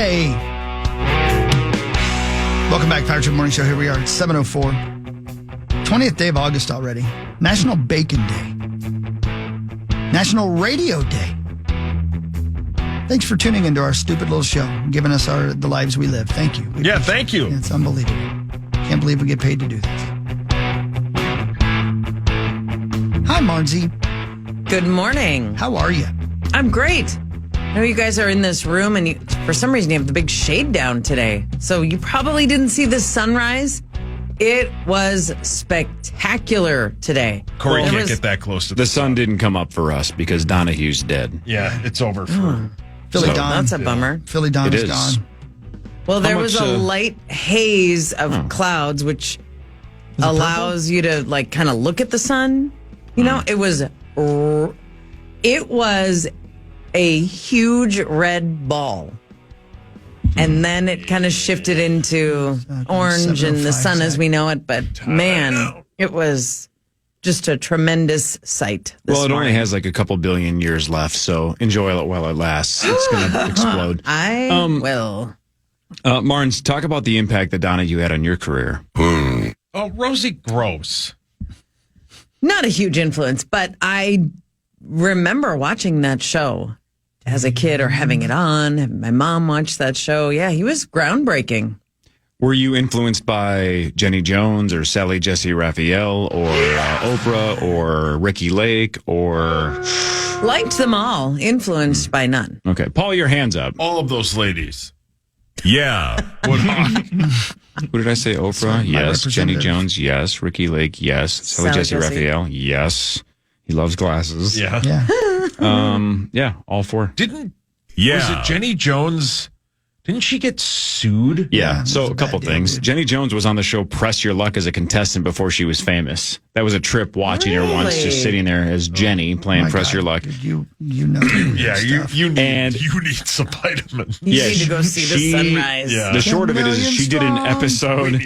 Hey. Welcome back, Power Trip Morning Show. Here we are at 7:04. 20th day of August already. National Bacon Day. National Radio Day. Thanks for tuning into our stupid little show, giving us the lives we live. Thank you. Thank you. It's unbelievable. Can't believe we get paid to do this. Hi, Marzi. Good morning. How are you? I'm great. I know you guys are in this room, and for some reason you have the big shade down today. So you probably didn't see the sunrise. It was spectacular today. Corey can't get that close to the sun. Didn't come up for us because Donahue's dead. Yeah, it's over for Philly Dawn. That's a bummer. Philly Dawn is gone. Well, there was a light haze of clouds, which allows you to kind of look at the sun. You know, it was a huge red ball. And then it kind of shifted into orange and the sun as we know it. But man, it was just a tremendous sight. Well, it only has like a couple billion years left, so enjoy it while it lasts. It's going to explode. I will. Marnes, talk about the impact that Donahue had on your career. Oh, Rosie, gross. Not a huge influence, but I remember watching that show as a kid or having it on. My mom watched that show. Yeah, he was groundbreaking. Were you influenced by Jenny Jones or Sally Jesse Raphael or Oprah or Ricky Lake or... Liked them all. Influenced by none. Okay. Paul, your hands up. All of those ladies. Yeah. What did I say? Oprah? Yes. Jenny Jones? Yes. Ricky Lake? Yes. Sally Jesse Raphael? Yes. He loves glasses. Yeah. Yeah, all four. Was it Jenny Jones? Didn't she get sued? Yeah, so a couple things. Jenny Jones was on the show Press Your Luck as a contestant before she was famous. That was a trip watching her once, just sitting there as Jenny playing Press Your Luck. You know. Yeah, you need some vitamins. You need to go see the sunrise. Yeah. The short of it is she did an episode.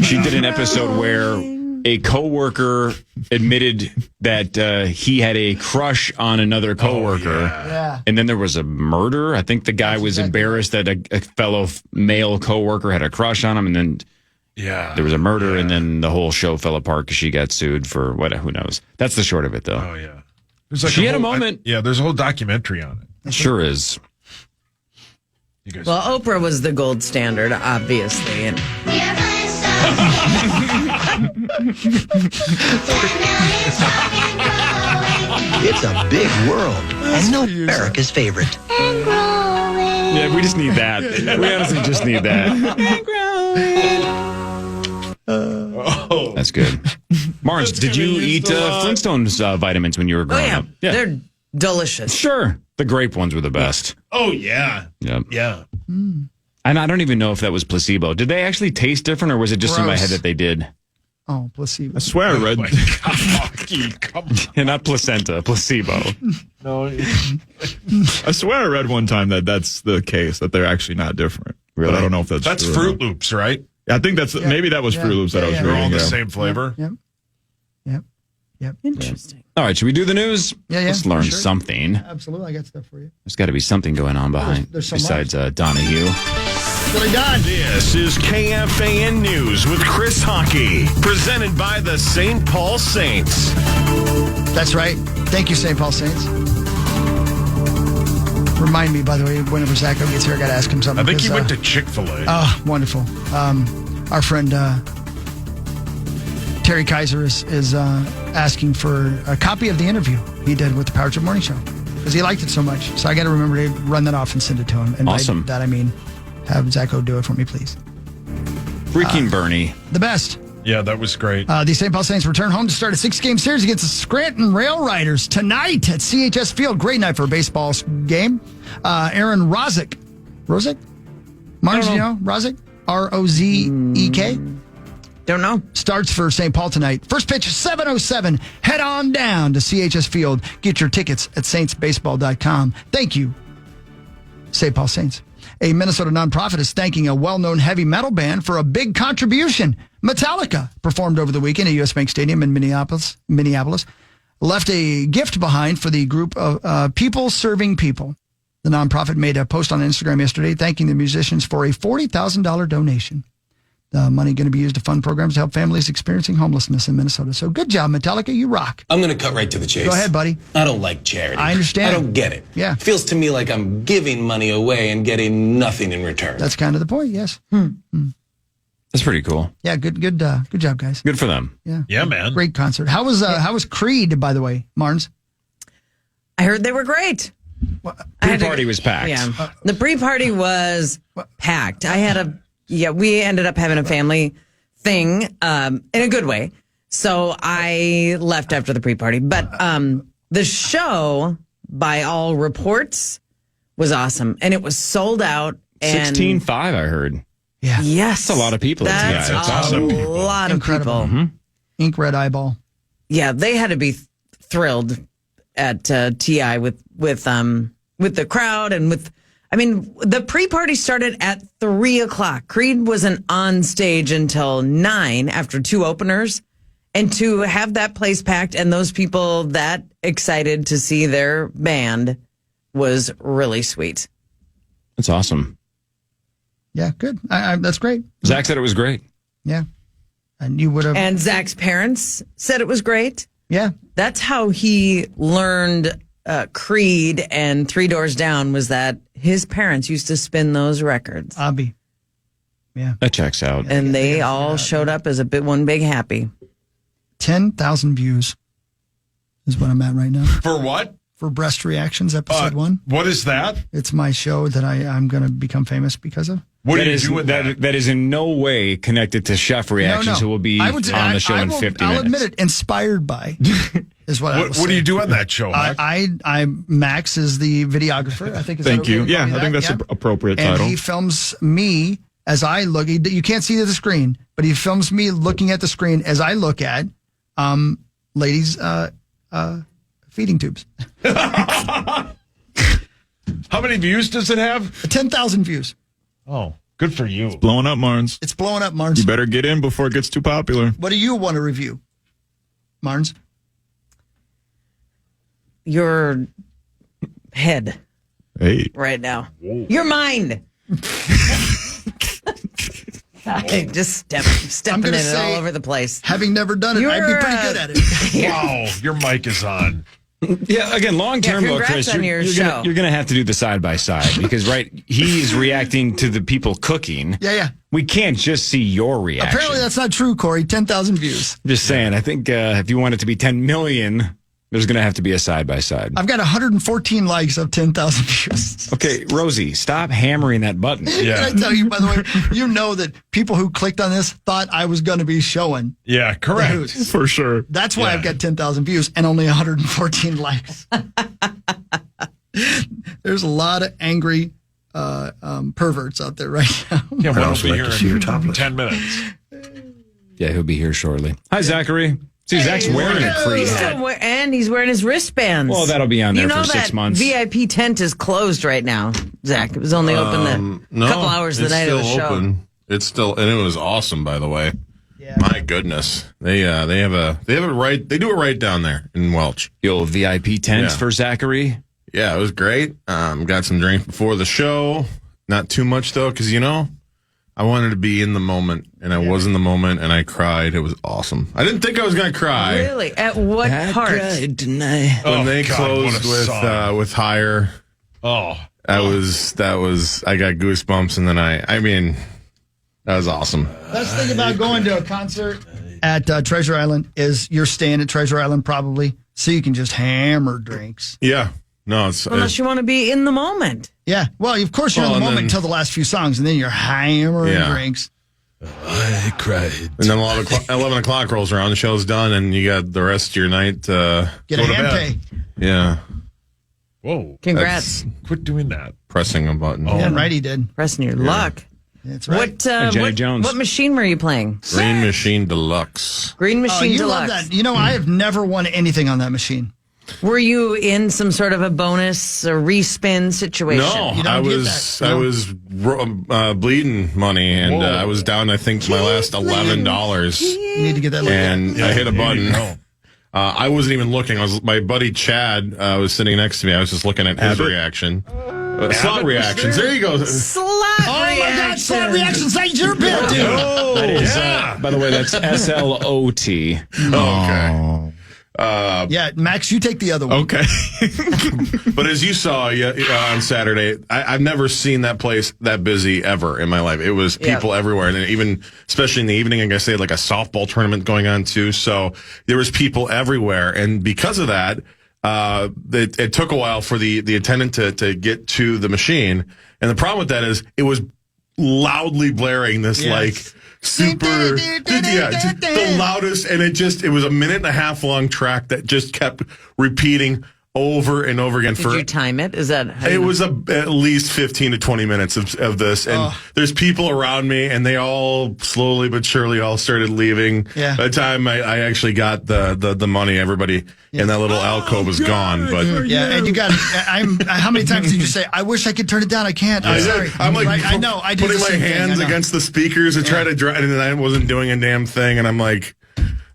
She did an episode where a coworker admitted that he had a crush on another coworker, and then there was a murder. I think the guy was embarrassed that a fellow male coworker had a crush on him, and then there was a murder, and then the whole show fell apart because she got sued for what? Who knows? That's the short of it, though. Oh yeah, she had a moment. There's a whole documentary on it. Sure is. Well, Oprah was the gold standard, obviously, and. It's a big world, and no America's favorite. Yeah, we just need that. We honestly just need that. That's good. Marge, did you eat Flintstones vitamins when you were growing up? Yeah, they're delicious. Sure. The grape ones were the best. Oh, yeah. Yep. Yeah. And I don't even know if that was placebo. Did they actually taste different, or was it just in my head that they did? Oh, placebo. I swear I read. And not placenta, placebo. No. I swear I read one time that that's the case, that they're actually not different. Really? But I don't know if that's That's true Fruit Loops, right? I think that's maybe that was Fruit Loops that I was They're reading. all the same flavor. Yep. Interesting. All right, should we do the news? Yeah. Let's learn sure. something. Absolutely, I got stuff for you. There's got to be something going on behind There's so besides Donahue. Really done. This is KFAN News with Chris Hockey, presented by the St. Paul Saints. That's right. Thank you, St. Paul Saints. Remind me, by the way, whenever Zacho gets here, I got to ask him something. I think he went to Chick-fil-A. Oh, wonderful. Our friend Terry Kaiser is asking for a copy of the interview he did with the Power Trip Morning Show because he liked it so much. So I got to remember to run that off and send it to him. And awesome. By that I mean have Zacho do it for me, please. Freaking Bernie. The best. Yeah, that was great. The St. Paul Saints return home to start a 6-game series against the Scranton Rail Riders tonight at CHS Field. Great night for a baseball game. Aaron Rozek. Marge, you know Rozek? R-O-Z-E-K? Don't know. Starts for St. Paul tonight. First pitch, 7:07. Head on down to CHS Field. Get your tickets at saintsbaseball.com. Thank you, St. Paul Saints. A Minnesota nonprofit is thanking a well-known heavy metal band for a big contribution. Metallica performed over the weekend at U.S. Bank Stadium in Minneapolis. Left a gift behind for the group of People Serving People. The nonprofit made a post on Instagram yesterday thanking the musicians for a $40,000 donation. The money going to be used to fund programs to help families experiencing homelessness in Minnesota. So good job, Metallica. You rock. I'm going to cut right to the chase. Go ahead, buddy. I don't like charity. I understand. I don't get it. Yeah. It feels to me like I'm giving money away and getting nothing in return. That's kind of the point, yes. That's pretty cool. Yeah, good job, guys. Good for them. Yeah, man. Great concert. How was Creed, by the way, Marnes? I heard they were great. Pre-party was packed. Yeah. The pre-party was packed. We ended up having a family thing in a good way. So I left after the pre-party. But the show, by all reports, was awesome. And it was sold out. 16.5, I heard. Yeah. Yes. That's a lot of people. That's That's a awesome. lot of Incredible. people. Ink Red Eyeball. Yeah, they had to be thrilled at TI with the crowd and with. I mean, the pre-party started at 3:00. Creed wasn't on stage until 9 after 2 openers, and to have that place packed and those people that excited to see their band was really sweet. That's awesome. Yeah, good. That's great. Zach said it was great. Yeah. And you would have. And Zach's parents said it was great. Yeah. That's how he learned Creed and Three Doors Down, was that his parents used to spin those records. Abby. Yeah. That checks out. And they all showed up as one big happy. 10,000 views is what I'm at right now. For what? For Breast Reactions, episode 1. What is that? It's my show that I'm going to become famous because of. What do That you is do with that? that is in no way connected to Chef Reactions, who will be on the show in 50 minutes. I'll admit it, inspired by is what I will What do you do on that show, Mark? Max is the videographer. I think. Is Thank that you. okay to Yeah, call you I think that? that's an appropriate And title. he films me as I look. You can't see the screen, but he films me looking at the screen as I look at ladies' feeding tubes. How many views does it have? 10,000 views. Oh, good for you. Blowing up, Marnes. It's blowing up, Marnes. You better get in before it gets too popular. What do you want to review, Marnes? Your head Hey. right now. Your mind. I just stepping gonna in it say- all over the place. Having never done it, I'd be You're, pretty good at it. Wow, your mic is on. Yeah, again, long term, Yeah, though, congrats Chris, on you're, your you're gonna, show. you're gonna have to do the side by side because he's reacting to the people cooking. Yeah. We can't just see your reaction. Apparently that's not true, Corey. 10,000 views. Just saying. I think if you want it to be 10 million, there's gonna have to be a side by side. I've got 114 likes of 10,000 views. Okay, Rosie, stop hammering that button. Yeah. Can I tell you, by the way, you know that people who clicked on this thought I was going to be showing. Yeah, the correct. Who's. For sure. That's why Yeah. I've got 10,000 views and only 114 likes. There's a lot of angry perverts out there right now. Yeah, we'll also be like to here see your in topless. 10 minutes. Yeah, he'll be here shortly. Hi, Zachary. See, Zach's wearing a Creed He's hat. still and he's wearing his wristbands. Well, that'll be on there you know for 6 that months. VIP tent is closed right now, Zach. It was only open a couple hours the night of the show. It's still, and it was awesome, by the way. Yeah. My goodness, they have it right. They do it right down there in Welch. The old VIP tents Yeah. for Zachary. Yeah, it was great. Got some drinks before the show. Not too much though, because I wanted to be in the moment, and I was in the moment, and I cried. It was awesome. I didn't think I was going to cry. Really? At what part? tonight. When they God, what a closed song. with Higher, Oh, I got goosebumps, and then I mean, that was awesome. Best thing about going to a concert at Treasure Island is you're staying at Treasure Island probably, so you can just hammer drinks. Yeah, no, it's Unless you want to be in the moment. Yeah. Well, of course you're in Well, the and moment then- until the last few songs, and then you're hammering Yeah. drinks. I cried. And then 11 o'clock rolls around, the show's done, and you got the rest of your night to Get go a to hand bed. pay. Yeah, whoa. Congrats. Quit doing that. pressing a button. Yeah, right, he did. Pressing your luck. That's right. What, Jenny Jones. what machine were you playing? Green Machine Deluxe. Green Oh, Machine you Deluxe. love that. You know, I have never won anything on that machine. Were you in some sort of a bonus or respin situation? No, You don't I get was that. I No. was bleeding money, and Whoa. I was down. I think my last $11, You need to get that looked at. and I hit a there you button. go. I wasn't even looking. My buddy Chad was sitting next to me. I was just looking at his Abbott? reaction, Slot reactions. There you go. Slot Oh my God, slot reactions. That's your bit, dude. That is, by the way, that's SLOT. Okay. Yeah, Max, you take the other one. Okay. But as you saw on Saturday, I've never seen that place that busy ever in my life. It was people everywhere. And even, especially in the evening, I guess they had like a softball tournament going on too. So there was people everywhere. And because of that, it took a while for the attendant to get to the machine. And the problem with that is it was loudly blaring this like super, just the loudest. And it was a 1.5 minute long track that just kept repeating over and over again. Did you time it? Is that how it was at least 15 to 20 minutes of this. And there's people around me, and they all slowly but surely all started leaving. Yeah. By the time I actually got the money, everybody in that little alcove was gone. But and you got. How many times did you say, "I wish I could turn it down. I can't. I'm sorry." I'm like, I know. I did putting the my same thing. hands against the speakers to try to drive, and I wasn't doing a damn thing. And I'm like,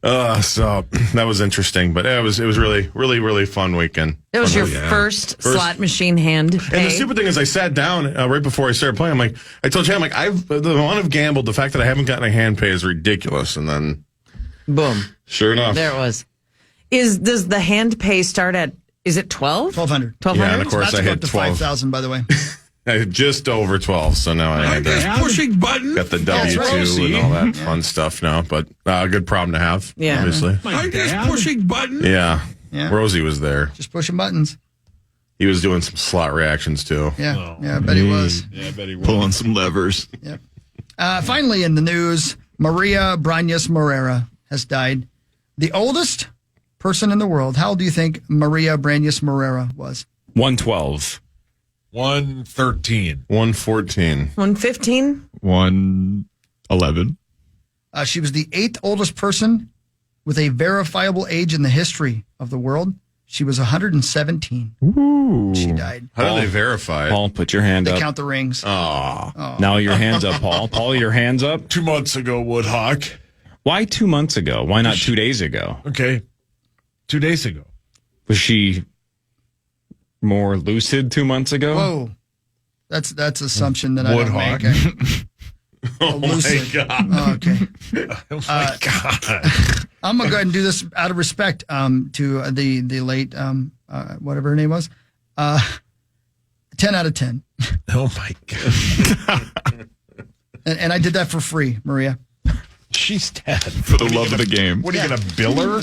so that was interesting, but it was really, really, really fun weekend. It was your first slot machine hand pay. And the stupid thing is, I sat down right before I started playing. I'm like, I told you, the amount I've gambled, the fact that I haven't gotten a hand pay is ridiculous. And then, boom, sure enough, there it was. Does the hand pay start at? Is it 12? 1,200. 1,200. Yeah, and of course I hit 12. 5,000, by the way. I had just over 12, so now I had pushing buttons. got the W2 and all that fun stuff now. But a good problem to have, obviously. I'm just pushing buttons. Yeah. Yeah. Rosie was there. Just pushing buttons. He was doing some slot reactions too. Yeah, I bet he was. Yeah, I bet he was. Pulling some levers. Yep. Finally, in the news, Maria Brañas Morera has died. The oldest person in the world. How old do you think Maria Brañas Morera was? 112. 113. 114. 115. 111. She was the 8th oldest person with a verifiable age in the history of the world. She was 117. Ooh. She died. How do they verify it? Paul, put your hand They up. count the rings. Now your hands up, Paul. Paul, your hands up. 2 months ago, Woodhawk. Why 2 months ago? Why not 2 days ago? Okay. 2 days ago. Was she more lucid 2 months ago? Whoa. That's assumption that I don't Woodhawk. make. Oh lucid. my God. Oh, okay. Oh my God. I'm going to go ahead and do this out of respect to the late, whatever her name was. 10 out of 10. Oh my God. And I did that for free, Maria. She's dead. For the love of the game. What are you going to bill her?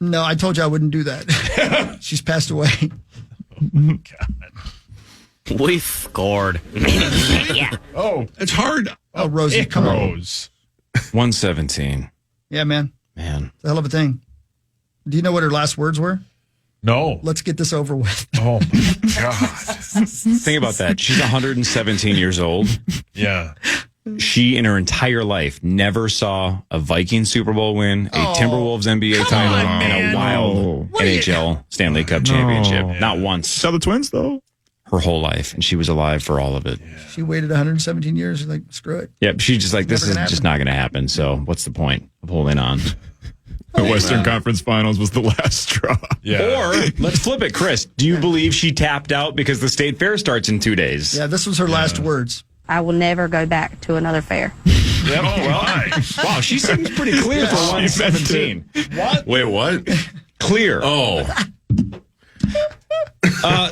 No, I told you I wouldn't do that. She's passed away. God. We scored. Oh, it's hard. Oh, Rosie, come on. Rose. 117. Yeah, man. Man. It's a hell of a thing. Do you know what her last words were? No. Let's get this over with. Oh my God. Think about that. She's 117 years old. Yeah. She, in her entire life, never saw a Viking Super Bowl win, a Timberwolves NBA title, and a wild NHL Stanley Cup championship. Not once. Saw the Twins, though. Her whole life, and she was alive for all of it. She waited 117 years. She's like, screw it. Yep, she's just like, this Never is gonna just happen. not going to happen. So what's the point of holding on? The Western Conference Finals was the last straw. Yeah. Or let's flip it, Chris. Do you believe she tapped out because the state fair starts in 2 days? Yeah, this was her last words. I will never go back to another fair. Yep. Wow, she seems pretty clear for 117. What? Wait, what? Clear. Oh.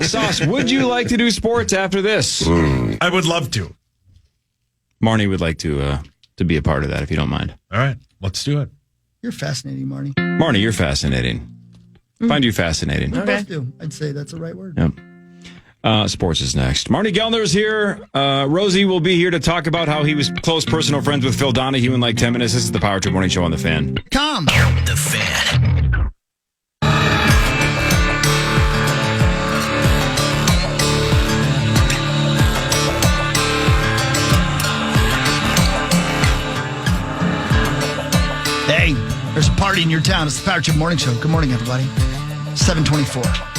Sauce, would you like to do sports after this? I would love to. Marnie would like to be a part of that, if you don't mind. All right. Let's do it. You're fascinating, Marnie. Marnie, you're fascinating. Find you fascinating. We both do. I'd say that's the right word. Yep. Sports is next. Marnie Gellner's here. Rosie will be here to talk about how he was close personal friends with Phil Donahue in like 10 minutes. This is the Power Trip Morning Show on The Fan. Come. The Fan. Hey, there's a party in your town. It's the Power Trip Morning Show. Good morning, everybody. 7:24.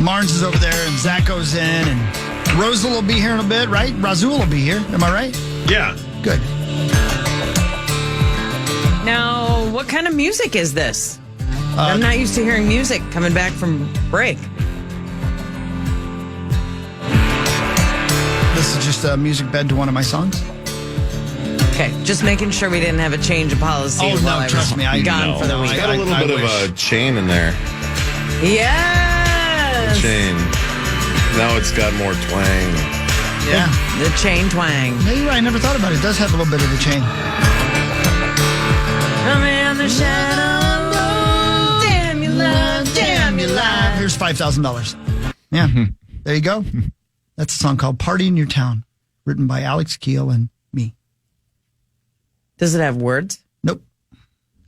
Marnes is over there, and Zach goes in, and Rosal will be here in a bit, right? Razul will be here. Am I right? Yeah. Good. Now, what kind of music is this? I'm not used to hearing music coming back from break. This is just a music bed to one of my songs. Okay, just making sure we didn't have a change of policy. Oh, while no, I trust was me, I gone know. for the No, week. Got a little I bit wish. of a chain in there. Yes. Chain. Now it's got more twang. Yeah. The chain twang. Yeah, you're right. I never thought about it. It does have a little bit of the chain. Come in the shadow. Damn you love, damn you love. Here's $5,000. Yeah. There you go. That's a song called Party in Your Town, written by Alex Keel and me. Does it have words? Nope.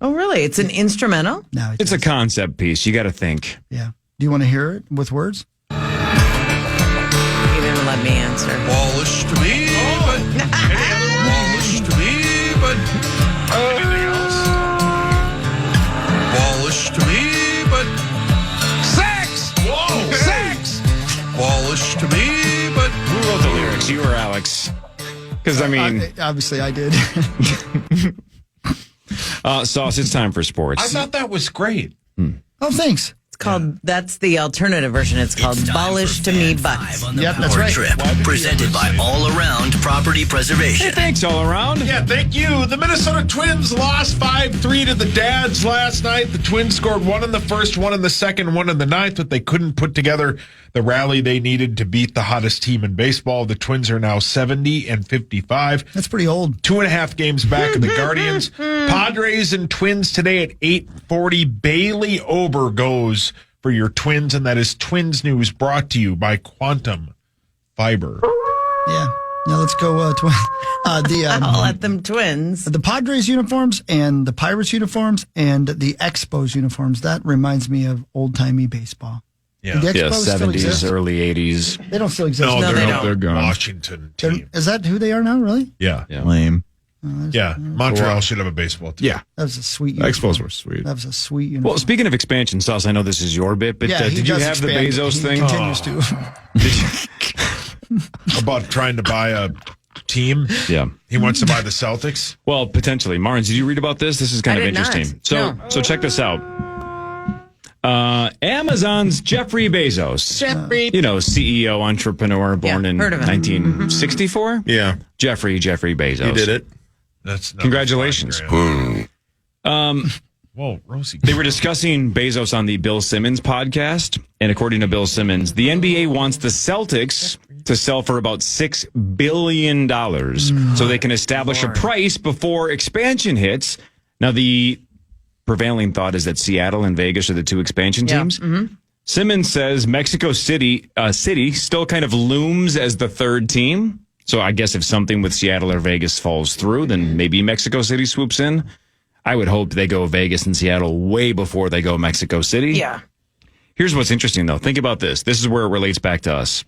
Oh, really? It's an instrumental? No, It's a concept piece. You got to think. Yeah. Do you want to hear it with words? You didn't let me answer. Wallish to me, but Wallish to me, but anything else? Wallish to me, but sex. Whoa, sex. Wallish to me, but Who wrote the lyrics? You or Alex? Because, I mean... obviously, I did. Sauce, it's time for sports. I thought that was great. Oh, thanks. It's called, that's the alternative version. It's called Ballish to Me But. Yep, that's right. Trip, presented by All Around Property Preservation. Hey, thanks all around. Yeah, thank you. The Minnesota Twins lost 5-3 to the Dads last night. The Twins scored one in the first, one in the second, one in the ninth, but they couldn't put together the rally they needed to beat the hottest team in baseball. The Twins are now 70-55. That's pretty old. 2.5 games back of the Guardians. Padres and Twins today at 8:40. Bailey Ober goes for your Twins, and that is Twins News brought to you by Quantum Fiber. Yeah. Now let's go I'll let them Twins. the Padres uniforms and the Pirates uniforms and the Expos uniforms. That reminds me of old-timey baseball. Yeah. Do the Yeah, Expos still 70s, exist? early 80s. They don't still exist. No, they don't. They're gone. Washington team. Is that who they are now, really? Yeah. Lame. Yeah. Montreal should have a baseball team. Yeah. That was a sweet The uniform. Expos were sweet. That was a sweet uniform. Well, speaking of expansion, Sauce, I know this is your bit, but yeah, he did you does have the expand. Bezos He thing? continues to. About trying to buy a team. Yeah. He wants to buy the Celtics. Well, potentially. Marnes, did you read about this? This is kind I of did not. interesting. No. So check this out. Amazon's Jeffrey Bezos. Jeffrey. CEO, entrepreneur, born Yeah, in heard of him. 1964. Yeah. Jeffrey Bezos. You did it. That's not Congratulations. Whoa, Rosie. They were discussing Bezos on the Bill Simmons podcast, and according to Bill Simmons, the NBA wants the Celtics to sell for about $6 billion so they can establish a price before expansion hits. Now, the prevailing thought is that Seattle and Vegas are the two expansion teams. Simmons says Mexico City still kind of looms as the third team. So I guess if something with Seattle or Vegas falls through, then maybe Mexico City swoops in. I would hope they go Vegas and Seattle way before they go Mexico City. Yeah. Here's what's interesting, though. Think about this. This is where it relates back to us.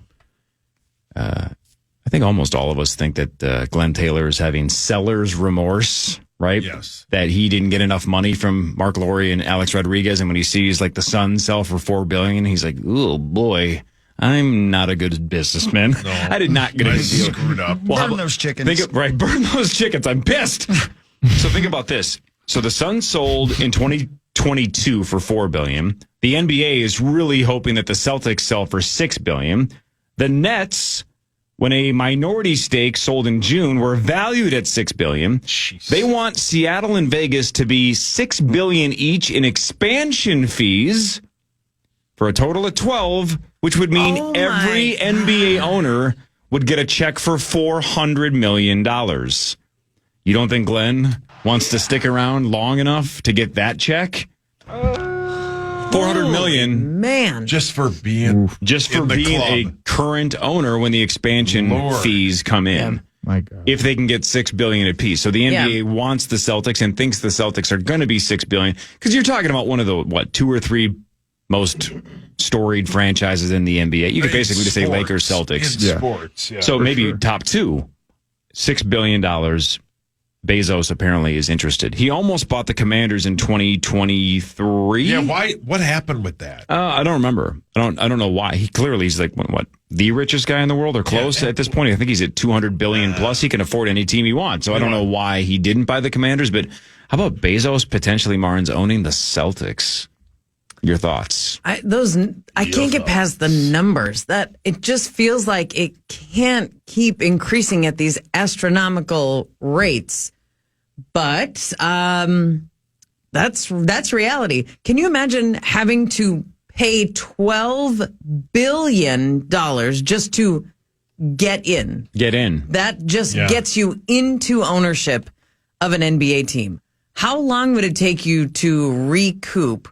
I think almost all of us think that Glenn Taylor is having seller's remorse, right? Yes. That he didn't get enough money from Mark Lowry and Alex Rodriguez, and when he sees like the Suns sell for $4 billion, he's like, "Oh boy, I'm not a good businessman. I did not get a I good deal." screwed up. Burn those chickens. Burn those chickens. I'm pissed. So think about this. So the Suns sold in 2022 for $4 billion. The NBA is really hoping that the Celtics sell for $6 billion. The Nets, when a minority stake sold in June, were valued at $6 billion. Jeez. They want Seattle and Vegas to be $6 billion each in expansion fees for a total of 12, which would mean every NBA owner would get a check for $400 million. You don't think Glenn wants to stick around long enough to get that check? $400 million Man. Just for being in the being club. a current owner when the expansion Lord. fees come in. My God. If they can get $6 billion apiece. So the NBA wants the Celtics and thinks the Celtics are going to be $6 billion because you're talking about one of the, 2 or 3 most storied franchises in the NBA. You could basically just say Lakers, Celtics. In sports, yeah. So maybe top 2, $6 billion. Bezos apparently is interested. He almost bought the Commanders in 2023. Yeah, why? What happened with that? I don't remember. I don't know why. He clearly is like what the richest guy in the world or close at this point. I think he's at 200 billion plus. He can afford any team he wants. So I don't know why he didn't buy the Commanders. But how about Bezos potentially Marnes owning the Celtics? Your thoughts? I can't get past the numbers. That it just feels like it can't keep increasing at these astronomical rates. But that's reality. Can you imagine having to pay $12 billion just to get in? Get in. That just gets you into ownership of an NBA team. How long would it take you to recoup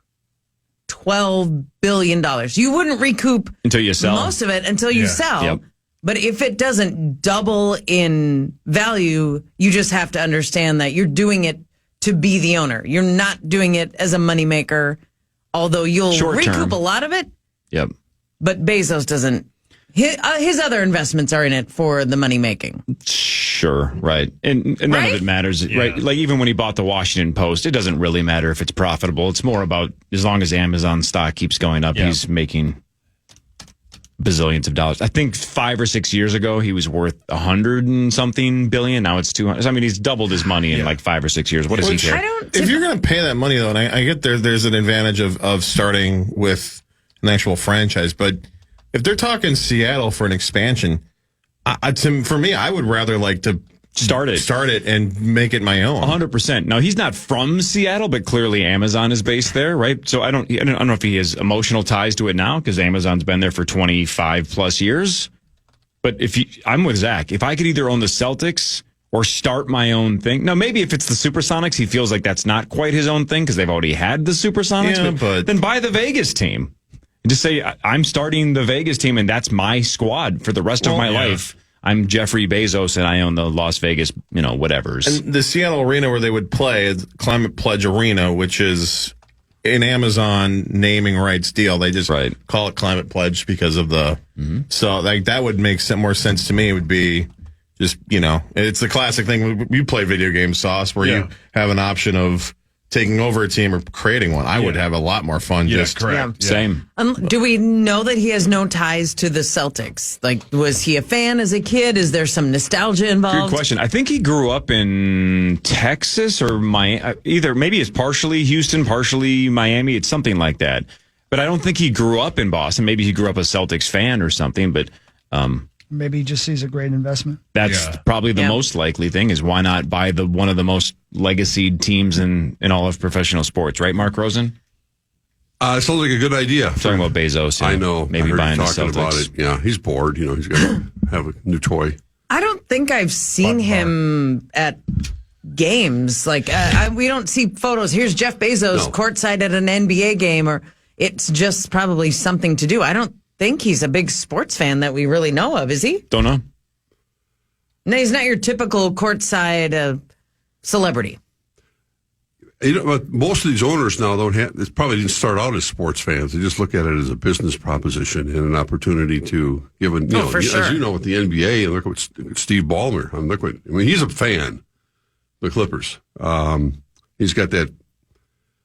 $12 billion? You wouldn't recoup until you sell most of it until you sell. Yep. But if it doesn't double in value, you just have to understand that you're doing it to be the owner. You're not doing it as a moneymaker, although you'll recoup a lot of it. Yep. But Bezos doesn't. His other investments are in it for the money making. Sure, right. And none of it matters, right? Like even when he bought the Washington Post, it doesn't really matter if it's profitable. It's more about as long as Amazon stock keeps going up, he's making bazillions of dollars. I think 5 or 6 years ago, he was worth 100 and something billion. Now it's 200. I mean, he's doubled his money in like 5 or 6 years. What does he care? If you're going to pay that money, though, and I get there's an advantage of starting with an actual franchise, but if they're talking Seattle for an expansion, for me, I would rather like to start it and make it my own. 100%. Now, he's not from Seattle, but clearly Amazon is based there, right? So I don't know if he has emotional ties to it now because Amazon's been there for 25 plus years. But I'm with Zach. If I could either own the Celtics or start my own thing. Now, maybe if it's the Supersonics, he feels like that's not quite his own thing because they've already had the Supersonics. But then buy the Vegas team. Just say, I'm starting the Vegas team, and that's my squad for the rest of my life. I'm Jeffrey Bezos, and I own the Las Vegas, whatevers. And the Seattle arena where they would play is Climate Pledge Arena, which is an Amazon naming rights deal. They just call it Climate Pledge because of the... So that would make more sense to me. It would be just, it's the classic thing. You play video games, Sauce, where you have an option of taking over a team or creating one. I would have a lot more fun. Same. Do we know that he has no ties to the Celtics? Like, was he a fan as a kid? Is there some nostalgia involved? Good question. I think he grew up in Texas or maybe it's partially Houston, partially Miami. It's something like that. But I don't think he grew up in Boston. Maybe he grew up a Celtics fan or something, but maybe he just sees a great investment. That's probably the most likely thing is why not buy one of the most legacied teams in all of professional sports, right, Mark Rosen? It sounds like a good idea. Talking about Bezos. I know. Maybe buying the Celtics. About it. Yeah, he's bored. He's got to have a new toy. I don't think I've seen him at games. Like, we don't see photos. Here's Jeff Bezos courtside at an NBA game, or it's just probably something to do. I don't think he's a big sports fan that we really know of, is he? Don't know. No, he's not your typical courtside celebrity. But most of these owners now they probably didn't start out as sports fans. They just look at it as a business proposition and an opportunity to give as you know, with the NBA, and look at Steve Ballmer. He's a fan, the Clippers. He's got that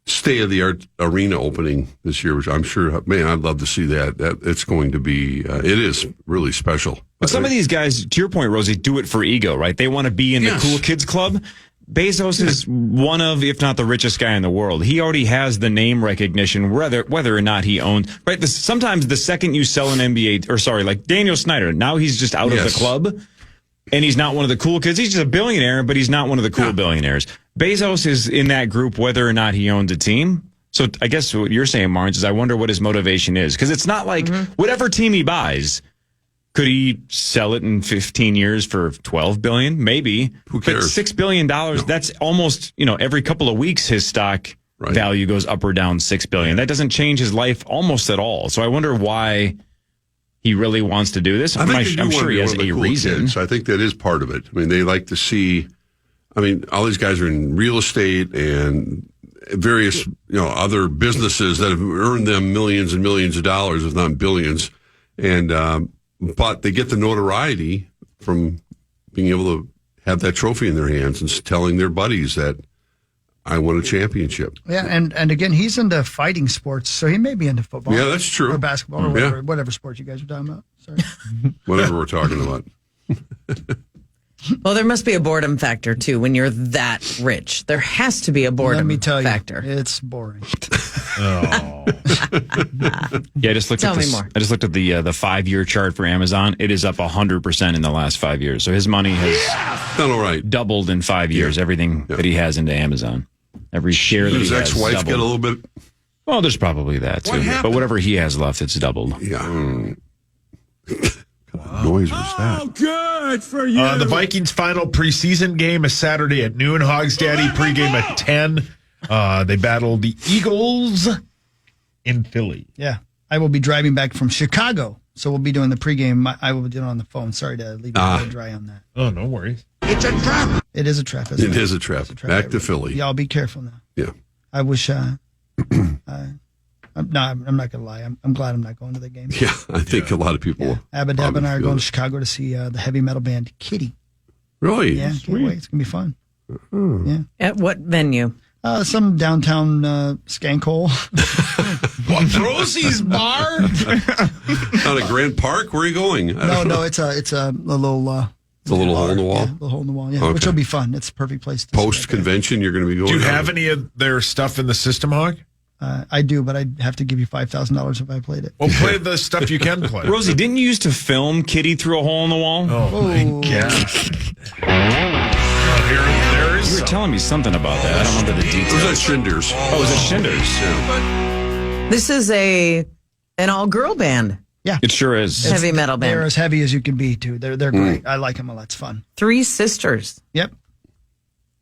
state-of-the-art arena opening this year, which I'm sure, I'd love to see that. It's going to be, it is really special. But some of these guys, to your point, Rosie, do it for ego, right? They want to be in the cool kids club. Bezos is one of, if not the richest guy in the world. He already has the name recognition, whether or not he owns. Right? Sometimes the second you sell an NBA, like Daniel Snyder, now he's just out of the club. And he's not one of the cool kids. He's just a billionaire, but he's not one of the cool billionaires. Bezos is in that group whether or not he owns a team. So I guess what you're saying, Marnes, is I wonder what his motivation is. Because it's not like whatever team he buys, could he sell it in 15 years for $12 billion? Maybe. Who cares? But $6 billion, that's almost, every couple of weeks his stock value goes up or down $6 billion. That doesn't change his life almost at all. So I wonder why he really wants to do this. I'm sure he has a reason. Kids. I think that is part of it. They like to see, all these guys are in real estate and various, other businesses that have earned them millions and millions of dollars, if not billions. And, but they get the notoriety from being able to have that trophy in their hands and telling their buddies that I won a championship. Yeah, and again, he's into fighting sports, so he may be into football. Yeah, that's true. Or basketball, or whatever sport you guys are talking about. Sorry. Whatever we're talking about. Well, there must be a boredom factor, too, when you're that rich. There has to be a boredom Let me tell factor. you, it's boring. Oh. Yeah, I just looked Tell at me this. more. I just looked at the 5-year chart for Amazon. It is up 100% in the last 5 years. So his money has Done all right. doubled in 5 years. Everything that he has into Amazon, every share that His he has ex-wife doubled. get a little bit. Well, there's probably that too. But whatever he has left, it's doubled. Yeah. What noise was that? Good for you. The Vikings' final preseason game is Saturday at noon. Hogs Daddy pregame at 10. They battle the Eagles in Philly. Yeah. I will be driving back from Chicago, so we'll be doing the pregame. I will be doing it on the phone. Sorry to leave you a little dry on that. Oh, no worries. It's a trap. It is a trap. Isn't It is a trap. Back to Philly. Y'all be careful now. Yeah. I wish. I'm not gonna lie. I'm glad I'm not going to the game. Yeah, I think a lot of people. Abba Dab probably and I are feel going that. to Chicago to see the heavy metal band Kitty. Really? Yeah, can't wait. It's gonna be fun. Yeah. At what venue? Some downtown skankhole. What, Rosie's Bar? Not a Grand Park? Where are you going? No, it's a little. It's a little hole in the wall? Yeah, a little hole in the wall. Yeah, Okay. which will be fun. It's a perfect place to Post convention, you're going to be going. Do you have any of their stuff in the system, Hog? I do, but I'd have to give you $5,000 if I played it. Well, play the stuff you can play. Rosie, didn't you used to film Kitty through a hole in the wall? Oh, my God. There is You were telling me something about that. I don't remember the It details. was at Schindler's. Oh, was it Schindler's? This is an all-girl band. Yeah. It sure is. Heavy metal band. They're as heavy as you can be, too. They're great. I like them a lot. It's fun. 3 sisters. Yep.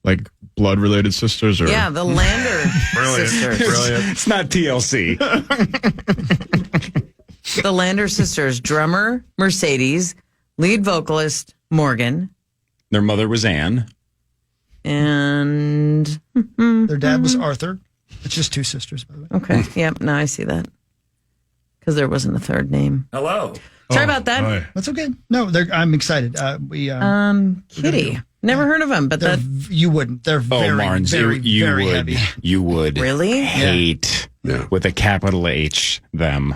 Like blood-related sisters, or Yeah, the Lander sisters. Brilliant. It's not TLC. The Lander sisters, drummer Mercedes, lead vocalist Morgan, Their mother was Anne. and Their dad was Arthur. It's just 2 sisters, by the way. okay, yep, now I see that because there wasn't a third name. Hello. Sorry about that. Boy. That's okay. No, I'm excited. Kitty, never heard of them, but that You wouldn't. They're very, Marnes, very, you very would. heavy. You would really. hate with a capital H them.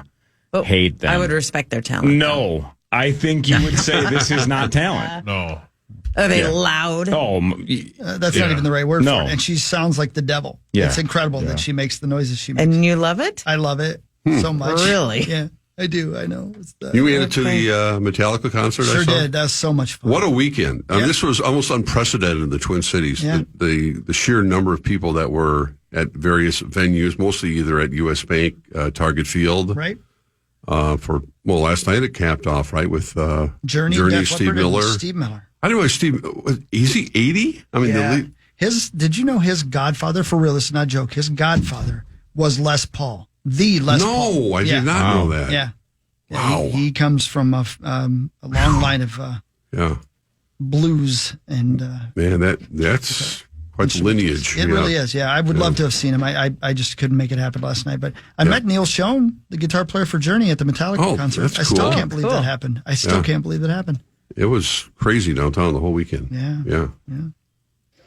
But Hate them. I would respect their talent. No, I think you would say this is not talent. No. Are they loud? Oh, That's not even the right word No. for it. And she sounds like the devil. Yeah. It's incredible that she makes the noises she makes. And you love it? I love it so much. Really? Yeah, I do. I know. It's the, You went to the Metallica concert? Sure I saw? did. That's so much fun. What a weekend! I mean, this was almost unprecedented in the Twin Cities. Yeah. The sheer number of people that were at various venues, mostly either at U.S. Bank, Target Field, Right? Last night it capped off right with Journey, Def Steve Leppard, and Miller. Steve Miller. I didn't know Steve. Is he 80? I mean, Yeah. Did you know his godfather, for real, this is not a joke, his godfather was Les Paul. The Les Paul. No, I did not know that. Yeah. Wow. He comes from a long line of Yeah, blues and man, that's quite the lineage. it really is. Yeah, I would love to have seen him. I just couldn't make it happen last night. But I met Neil Schon, the guitar player for Journey, at the Metallica concert. that's I still cool. can't believe that happened. I still can't believe that happened. It was crazy downtown the whole weekend. Yeah.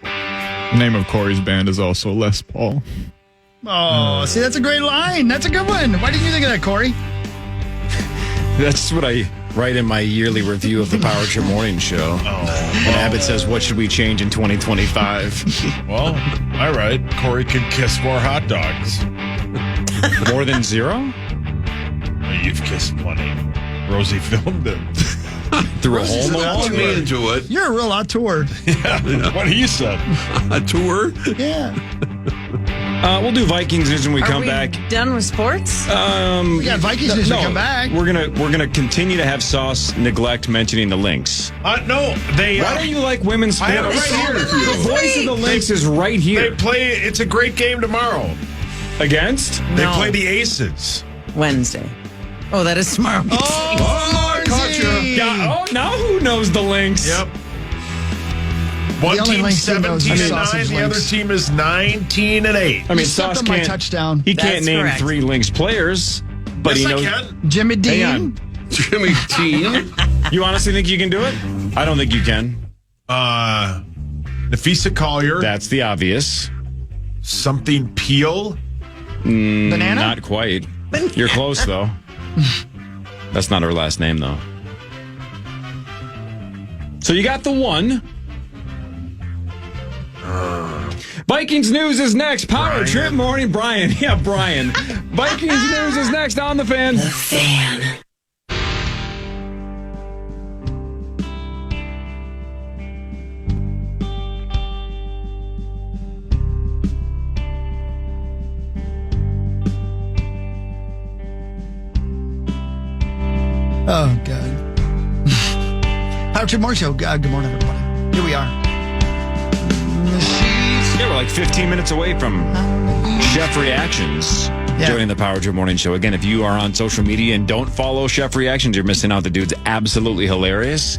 the name of Corey's band is also Les Paul. Oh, see, that's a great line. That's a good one. Why didn't you think of that, Corey? that's what I write in my yearly review of the Power Trip Morning Show. And Abbott says, "What should we change in 2025?" Well, all right. Corey could kiss more hot dogs. More than 0? You've kissed plenty. Rosie filmed it. Through a hole in the wall? Put me into it. You're a real auteur. What he said. A tour. Yeah. We'll do Vikings news when we Are come we back. done with sports? We got Vikings news to come back. We're gonna continue to have Sauce neglect mentioning the Lynx. No, they. Why don't you like women's I sports? have it right here. The voice of the Lynx is right They here. play. It's a great game tomorrow. Against? They No. play the Aces. Wednesday. Oh, that is tomorrow. Caught you. Yeah, now who knows the Lynx? Yep. One The only team Lynx he knows 17 is and sausage 9. The other Lynx. team is 19 and 8. I mean, He stepped Sauce on my can't. touchdown. He can't That's name correct. 3 Lynx players, but yes, he knows. I can. Jimmy Hang Dean. on. Jimmy Dean. You honestly think you can do it? I don't think you can. Nafisa Collier. That's the obvious. Something Peel. Banana? Not quite. You're close though. That's not her last name though. So you got the one. Vikings news is next. Power Trip Morning. Brian. Yeah, Brian. Vikings news is next on The Fan. The Fan. Oh, God. Power Trip Morning Show. Good morning, everybody. Here we are. Yeah, we're like 15 minutes away from Chef Reactions joining the Power Trip Morning Show. Again, if you are on social media and don't follow Chef Reactions, you're missing out. The dude's absolutely hilarious.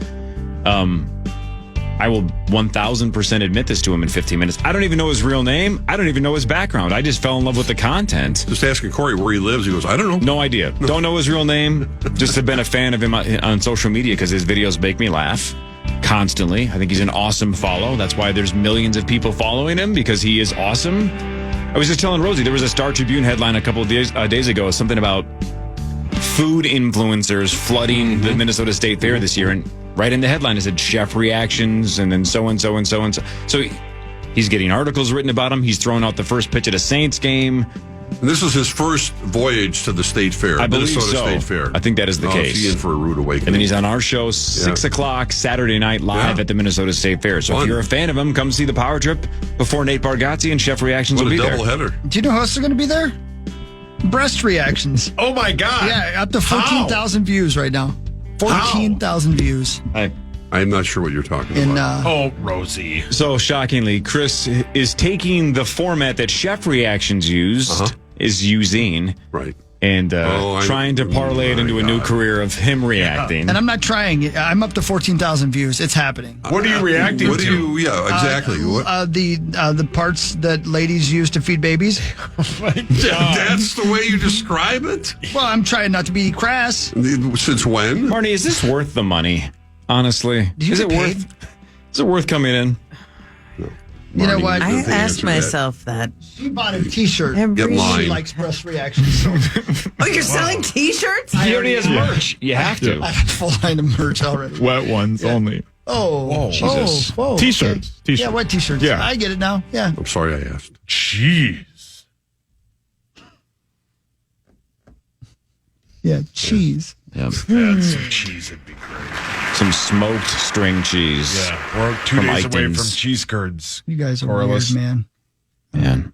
I will 1,000% admit this to him in 15 minutes. I don't even know his real name. I don't even know his background. I just fell in love with the content. Just asking Corey where he lives. He goes, I don't know. No idea. Don't know his real name. Just have been a fan of him on social media because his videos make me laugh constantly. I think he's an awesome follow. That's why there's millions of people following him, because he is awesome. I was just telling Rosie, there was a Star Tribune headline a couple of days ago, something about food influencers flooding the Minnesota State Fair this year, and right in the headline it said Chef Reactions, and then so-and-so and so-and-so. So he's getting articles written about him. He's throwing out the first pitch at a Saints game. And this is his first voyage to the State Fair, I believe Minnesota so. State Fair. I think that is the case. He's in for a rude awakening. And then he's on our show 6 o'clock Saturday night live at the Minnesota State Fair. So if you're a fan of him, come see the Power Trip before Nate Bargatze and Chef Reactions will be there. What a double header. Do you know who else is going to be there? Breast Reactions. Oh, my God. Yeah, up to 14,000 views right now. 14,000 views. I'm not sure what you're talking about. Rosie. So shockingly, Chris is taking the format that Chef Reactions is using. Right. And trying to parlay it into a new career of him reacting. And I'm not trying. I'm up to 14,000 views. It's happening. What are you reacting to? Exactly. The parts that ladies use to feed babies. Oh, my God. That's the way you describe it? Well, I'm trying not to be crass. Since when? Marnie, is this worth the money? Honestly, is it worth coming in? No. You know what? I asked myself that. She bought a T-shirt. She likes breast reactions. So. Oh, you're selling T-shirts? He already has merch. You have to. I have a full line of merch already. Wet ones only. Oh, Jesus. Whoa, T-shirts. Okay. Yeah, wet T-shirts. Yeah. I get it now. Yeah. I'm sorry I asked. Jeez. Yeah, cheese. Yep. Add some cheese would be great. Some smoked string cheese. Yeah, we're 2 days away from cheese curds. You guys are weird, man. Man,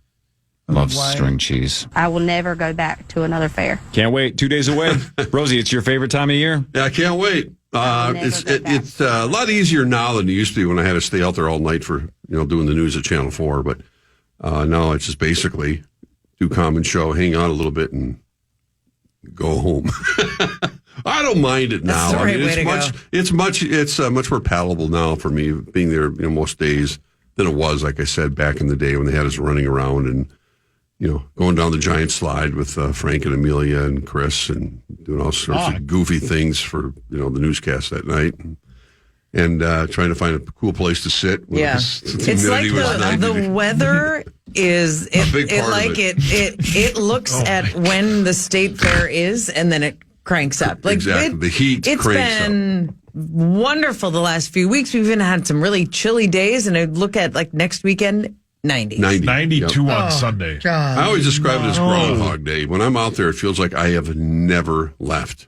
love why. string cheese. I will never go back to another fair. Can't wait. 2 days away. Rosie, it's your favorite time of year? Yeah, I can't wait. It's a lot easier now than it used to be when I had to stay out there all night for doing the news at Channel 4. But now it's just basically do common show, hang out a little bit, and go home. I don't mind it now. It's much more palatable now for me being there, most days than it was, like I said, back in the day when they had us running around and, going down the giant slide with Frank and Amelia and Chris and doing all sorts of goofy things for, the newscast that night. And trying to find a cool place to sit. It's like the weather is it looks at when the state fair is, and then it cranks up. Exactly. The heat cranks up. It's been wonderful the last few weeks. We've even had some really chilly days, and I look at next weekend, 90. 92 on Sunday. God, I always describe it as Groundhog Day. When I'm out there, it feels like I have never left.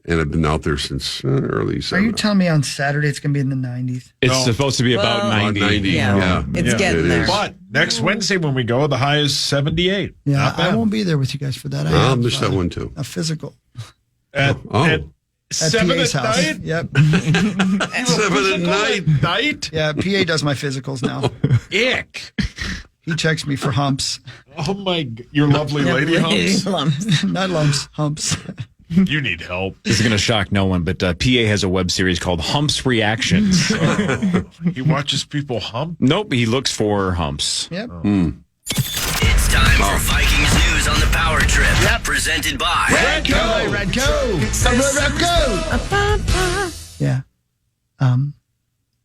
And I've been out there since early summer. Are you telling me on Saturday it's going to be in the 90s? It's supposed to be about 90. Yeah. It's getting there. But next Wednesday when we go, the high is 78. Yeah, I won't be there with you guys for that. I'll miss that one too. A physical. At 7 PA's at house. night? Yep. 7 at night? Yeah, PA does my physicals now. Ick. He checks me for humps. Oh my, your lovely lady humps? Not lumps, humps. You need help. This is going to shock no one, but PA has a web series called Humps Reactions. He watches people hump? Nope, he looks for humps. Yep. It's time for Vikings news on the Power Trip. Yep. Presented by Redco. Yeah.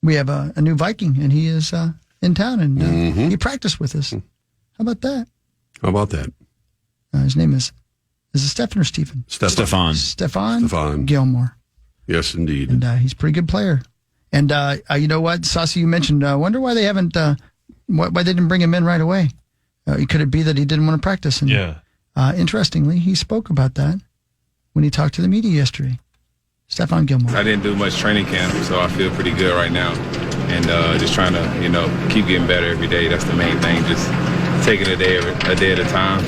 We have a new Viking, and he is in town, and he practiced with us. How about that? How about that? His name is it Stefan or Stephen? Stefan Gilmore. Yes, indeed. And he's a pretty good player. And you know what, Saucy, you mentioned, I wonder why they haven't, why they didn't bring him in right away. Could it be that he didn't want to practice? And, interestingly, he spoke about that when he talked to the media yesterday. Stefan Gilmore. I didn't do much training camp, so I feel pretty good right now. And just trying to, keep getting better every day. That's the main thing, just taking a day at a time.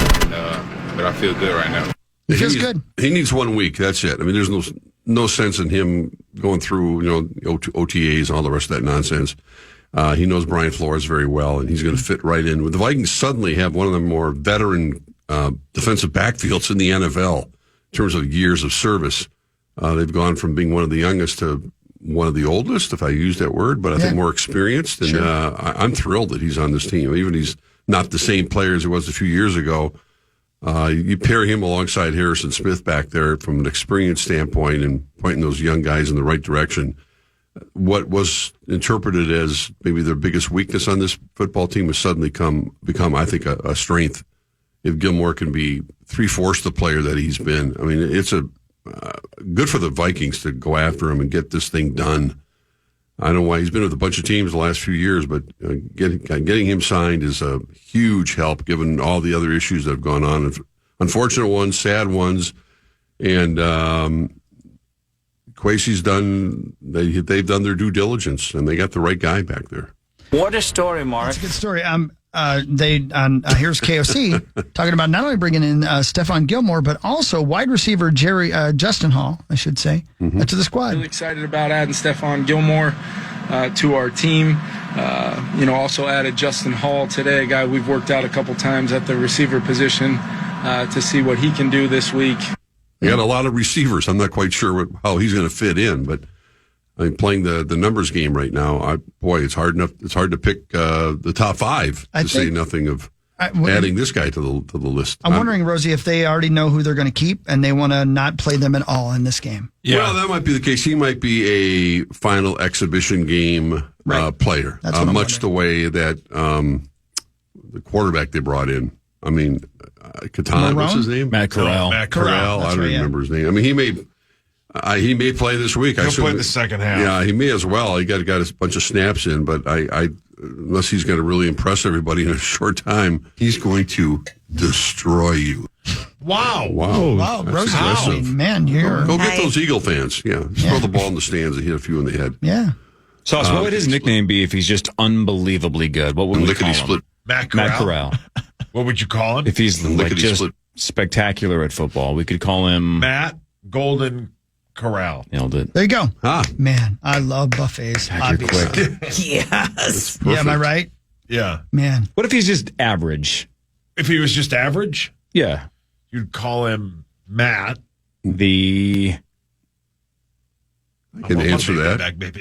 But I feel good right now. He feels good. He needs 1 week. That's it. I mean, there's no sense in him going through, OTAs and all the rest of that nonsense. He knows Brian Flores very well, and he's going to fit right in. The Vikings suddenly have one of the more veteran defensive backfields in the NFL in terms of years of service. They've gone from being one of the youngest to one of the oldest, if I use that word, but I think more experienced. And I'm thrilled that he's on this team. Even he's not the same player as he was a few years ago. You pair him alongside Harrison Smith back there from an experience standpoint and pointing those young guys in the right direction. What was interpreted as maybe their biggest weakness on this football team has suddenly become, I think, a strength. If Gilmore can be 3/4 the player that he's been, I mean, it's good for the Vikings to go after him and get this thing done. I don't know why he's been with a bunch of teams the last few years, but getting him signed is a huge help given all the other issues that have gone on. Unfortunate ones, sad ones. And Kwesi's they've done their due diligence, and they got the right guy back there. What a story, Mark. That's a good story. Here's KOC talking about not only bringing in Stefan Gilmore, but also wide receiver Justin Hall, I should say, to the squad. Really excited about adding Stefan Gilmore to our team. Also added Justin Hall today, a guy we've worked out a couple times at the receiver position to see what he can do this week. They got a lot of receivers. I'm not quite sure how he's going to fit in, but playing the numbers game right now, it's hard enough. It's hard to pick the top five, say nothing of adding this guy to the list. I'm wondering, Rosie, if they already know who they're going to keep and they want to not play them at all in this game. Yeah. Well, that might be the case. He might be a final exhibition game player, much the way that the quarterback they brought in. I mean, Katana, what's his name? Matt Corral. Matt Corral. I don't remember his name. I mean, he may play this week. He'll play the second half. Yeah, he may as well. He got a bunch of snaps in, but unless he's going to really impress everybody in a short time, he's going to destroy you. Wow, Rosie, man, go get those Eagle fans. Yeah, throw the ball in the stands and hit a few in the head. Yeah. Sauce, what would his nickname be if he's just unbelievably good? What would we call him? Matt Corral. What would you call him? If he's just spectacular at football, we could call him Matt Golden Corral. Nailed it. There you go. Man, I love buffets. You're quick. Yes. Yeah, am I right? Yeah. Man. What if he's just average? If he was just average? Yeah. You'd call him Matt. I can answer that.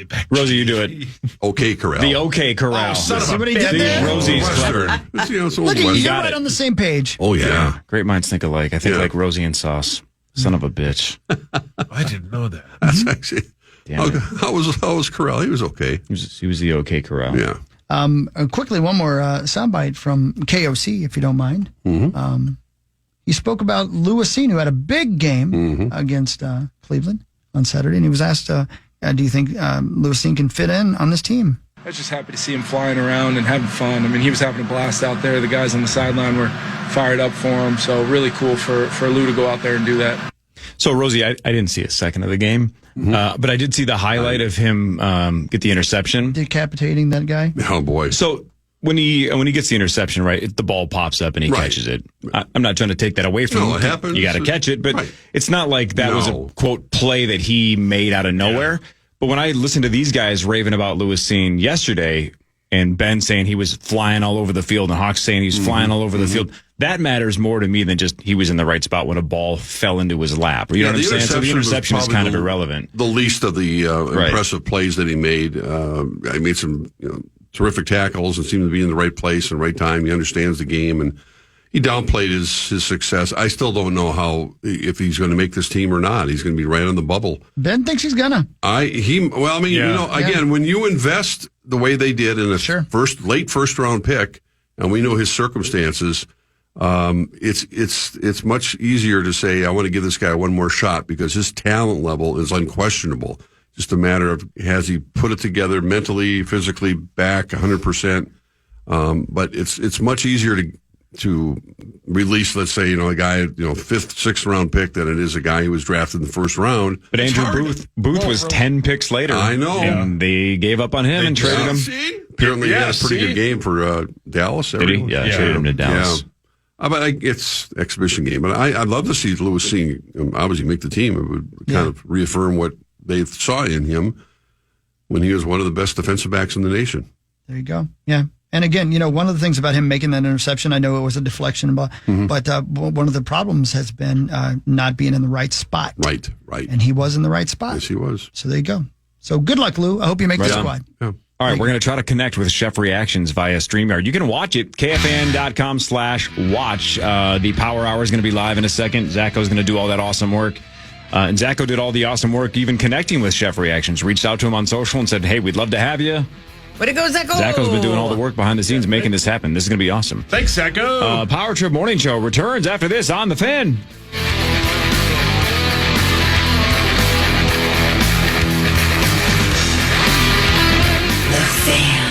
Back. Rosie, you do it. Okay, Corral. The okay Corral. Oh, son of a See what he did there? Rosie's clever. Look at you, you're right on the same page. Oh, yeah. Great minds think alike. I think like Rosie and Sauce. Son of a bitch. I didn't know that. That's actually... How was Corral? He was okay. He was the okay Corral. Yeah. Quickly, one more soundbite from KOC, if you don't mind. Mm-hmm. He spoke about Lewisine, who had a big game against Cleveland on Saturday, and he was asked, do you think Lewisine can fit in on this team? I was just happy to see him flying around and having fun. I mean, he was having a blast out there. The guys on the sideline were fired up for him, so really cool for Lou to go out there and do that. So, Rosie, I didn't see a second of the game, but I did see the highlight of him get the interception. Decapitating that guy? Oh, boy. So, when he gets the interception, right, the ball pops up and he catches it. I'm not trying to take that away from him. It happens. You got to catch it, but it's not like that was a, quote, play that he made out of nowhere. Yeah. But when I listened to these guys raving about Lewisine yesterday, and Ben saying he was flying all over the field, and Hawks saying he's flying all over the field, that matters more to me than just he was in the right spot when a ball fell into his lap. You know what I'm saying? So the interception is kind of irrelevant. The least of the impressive plays that he made. I made some terrific tackles and seemed to be in the right place and right time. He understands the game, and he downplayed his success. I still don't know if he's going to make this team or not. He's going to be right on the bubble. Ben thinks he's gonna. Again, when you invest the way they did in a late first round pick, and we know his circumstances, it's much easier to say I want to give this guy one more shot because his talent level is unquestionable. just a matter of has he put it together mentally, physically, back 100%. But it's much easier to release, let's say, a guy, 5th, 6th round pick than it is a guy who was drafted in the 1st round. But Andrew Booth was 10 picks later. I know. And they gave up on him and traded him. Apparently he had a pretty good game for Dallas. Did he? Yeah, traded him to Dallas. Yeah. But it's exhibition game. But I'd love to see Lewis Sing obviously make the team. It would kind of reaffirm what they saw in him when he was one of the best defensive backs in the nation. There you go. Yeah. And again, one of the things about him making that interception, I know it was a deflection, but one of the problems has been not being in the right spot. Right. And he was in the right spot. Yes, he was. So there you go. So good luck, Lou. I hope you make the squad. Yeah. All right, we're going to try to connect with Chef Reactions via StreamYard. You can watch it, KFAN.com/watch. The Power Hour is going to be live in a second. Zacho's going to do all that awesome work. And Zacho did all the awesome work, even connecting with Chef Reactions. Reached out to him on social and said, hey, we'd love to have you. Way to go, Zacho! Zacho's been doing all the work behind the scenes, making this happen. This is going to be awesome. Thanks, Zacho. Power Trip Morning Show returns after this on The Fan. The Fan.